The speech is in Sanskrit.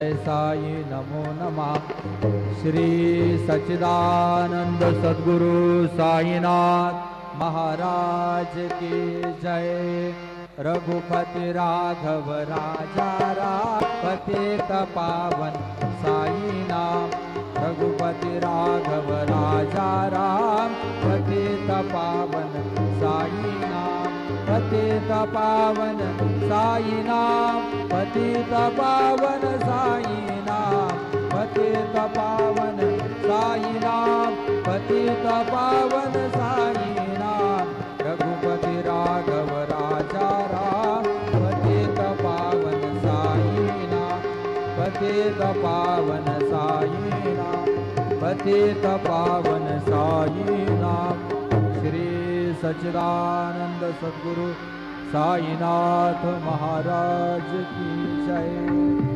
साई नमो नमः। श्री सच्चिदानंद सद्गुरु साईनाथ महाराज की जय। रघुपति राघव राजा राम पतित पावन साई नाम। रघुपति राघव राजा राम पतित पावन साई नाम। पतित पावन साई नाम। पतित पावन साई नाम। पतित पावन साई नाम। पतित पावन साई नाम। रघुपति राघव राजा राम पतित पावन साई नाम। पतित पावन साई नाम। पतित पावन साई नाम। श्री सच्चिदानंद सद्गुरु साईनाथ महाराज की जय।